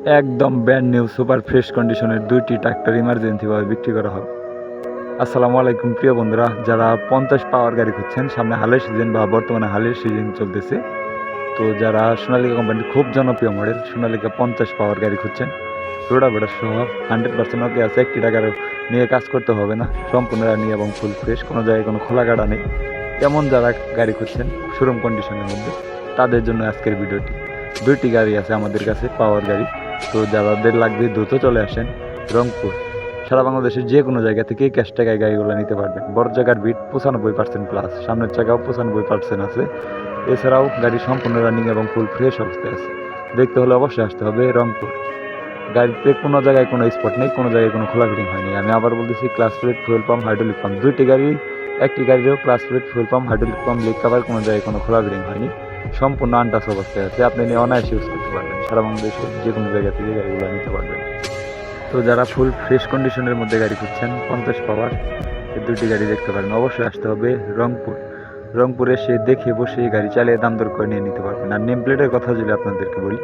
একদম brand new super fresh কন্ডিশনের ২টি ট্রাক্টর ইমার্জেন্সিভাবে বিক্রি করা হবে। আসসালামু আলাইকুম প্রিয় বন্ধুরা, যারা ৫০ পাওয়ার গাড়ি খুঁজছেন, সামনে হালের সিজন বা বর্তমানে হালের সিজন চলতেছে। তো যারা সোনালিকা কোম্পানির খুব জনপ্রিয় মডেল সোনালিকা ৫০ পাওয়ার গাড়ি খুঁজছেন, রোটাভেটার সহ 100% ওকে আছে, একটি টাকারও নিয়ে কাজ করতে হবে না, সম্পূর্ণ রানিং এবং ফুল ফ্রেশ, কোনো জায়গায় কোনো খোলা কাটা নেই। এমন যারা গাড়ি খুঁজছেন শোরুম কন্ডিশনের মধ্যে, তাদের জন্য আজকের ভিডিওটি। ২টি গাড়ি আছে আমাদের কাছে পাওয়ার গাড়ি। তো যাদের লাগবে দ্রুত চলে আসেন রংপুর। সারা বাংলাদেশের যে কোনো জায়গা থেকে ক্যাশ টাকায় গাড়িগুলো নিতে পারবেন। বড় জায়গার বিট 95% প্লাস, সামনের চাকাও 95% আছে। এছাড়াও গাড়ি সম্পূর্ণ রানিং এবং ফুল ফ্রেশ অবস্থায় আছে। দেখতে হলে অবশ্যই আসতে হবে রংপুর। গাড়িতে কোনো জায়গায় কোনো স্পট নেই, কোনো জায়গায় কোনো খোলা ফিটিং হয়নি। আমি আবার বলতেছি, class plate, fuel pump, hydraulic pump, ২টি গাড়ি। একটি গাড়িরও class plate, fuel pump, hydraulic pump, leak cover, কোনো জায়গায় কোনো খোলা ফিটিং হয়নি। সম্পূর্ণ আনটাচ অবস্থায় আছে। আপনি নিয়ে অনায়াসে ইউজ করতে পারবেন। সারা বাংলাদেশের যে কোনো জায়গা থেকে গাড়িগুলো নিতে পারবেন। তো যারা ফুল ফ্রেশ কন্ডিশনের মধ্যে গাড়ি খুঁজছেন ৫০ পাওয়ার, এই ২টি গাড়ি দেখতে পারেন। অবশ্যই আসতে হবে রংপুর। রংপুরে এসে দেখে বসে গাড়ি চালিয়ে দাম দর করে নিয়ে নিতে পারবেন। আর নেম প্লেটের কথা যদি আপনাদেরকে বলি,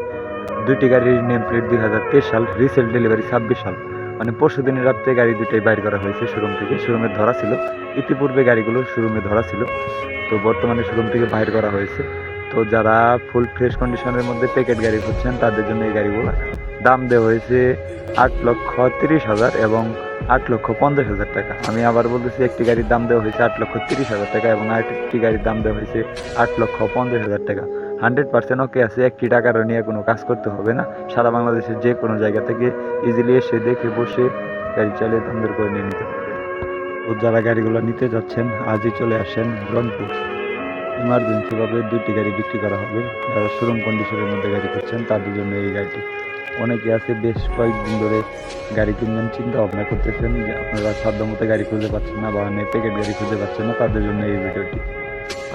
২টি গাড়ির নেম প্লেট ২০২৩ সাল, রিসেল ডেলিভারি ২৬ সাল। মানে পরশু দিনের রাত্রে গাড়ি দুটাই বাইর করা হয়েছে শোরুম থেকে। শোরুমে ধরা ছিল, ইতিপূর্বে গাড়িগুলো শোরুমে ধরা ছিল, তো বর্তমানে শোরুম থেকে বাইর করা হয়েছে। তো যারা ফুল ফ্রেশ কন্ডিশনের মধ্যে প্যাকেট গাড়ি খুঁজছেন, তাদের জন্য এই গাড়িগুলো দাম দেওয়া হয়েছে ৮,৩০,০০০ এবং ৮,৫০,০০০ টাকা। আমি আবার বলতেছি, একটি গাড়ির দাম দেওয়া হয়েছে ৮,৩০,০০০ টাকা এবং আরেকটি গাড়ির দাম দেওয়া হয়েছে ৮,৫০,০০০ টাকা। 100% ওকে আছে, একটি টাকারও নিয়ে কোনো কাজ করতে হবে না। সারা বাংলাদেশের যে কোনো জায়গা থেকে ইজিলি এসে দেখে বসে গাড়ি চালিয়ে দাম দর করে নিয়ে নিতে পারবেন। তো যারা গাড়িগুলো নিতে যাচ্ছেন, আজই চলে আসেন রংপুর। ইমার্জেন্সিভাবে ২টি গাড়ি বিক্রি করা হবে। যারা শোরুম কন্ডিশনের মধ্যে গাড়ি করছেন, তাদের জন্য এই গাড়িটি। অনেকে আছে বেশ কয়েকদিন ধরে গাড়ি কিনবেন, চিন্তা ভাবনা করতেছেন যে আপনারা সাধ্যমতো গাড়ি খুঁজে পাচ্ছেন না বা প্যাকেট গাড়ি খুঁজে পাচ্ছেন না, তাদের জন্য এই ভিডিওটি।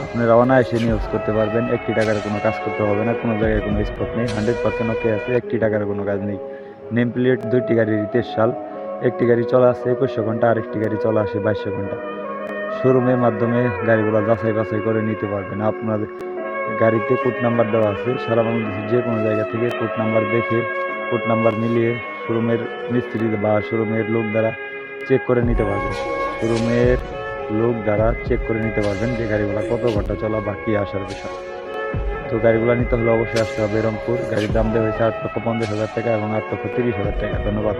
আপনারা অনায়াসে ইউজ করতে পারবেন। একটি টাকার কোনো কাজ করতে হবে না, কোনো জায়গায় কোনো স্পট নেই, 100% ওকে আছে, একটি টাকার কোনো কাজ নেই। নেম প্লেট ২টি গাড়ির ২৩ সাল। একটি গাড়ি চলা আছে ২১০০ ঘন্টা, আরেকটি গাড়ি চলা আসে ২২০০ ঘন্টা। শোরুমের মাধ্যমে গাড়িগুলো যাচাই বাছাই করে নিতে পারবেন। আপনাদের গাড়িতে কোড নাম্বার দেওয়া আছে। সারা বাংলাদেশের যে কোনো জায়গা থেকে কোড নাম্বার দেখে, কোড নাম্বার মিলিয়ে শোরুমের মিস্ত্রি বা শোরুমের লোক দ্বারা চেক করে নিতে পারবেন। শোরুমের লোক দ্বারা চেক করে নিতে পারবেন যে গাড়িগুলো কত ঘন্টা চলা বা কী আসার বিষয়। তো গাড়িগুলো নিতে হলে অবশ্যই আসতে হবে রংপুর। গাড়ির দাম দেওয়া হয়েছে ৮,৫০,০০০ টাকা এবং ৮,৩০,০০০ টাকা। ধন্যবাদ।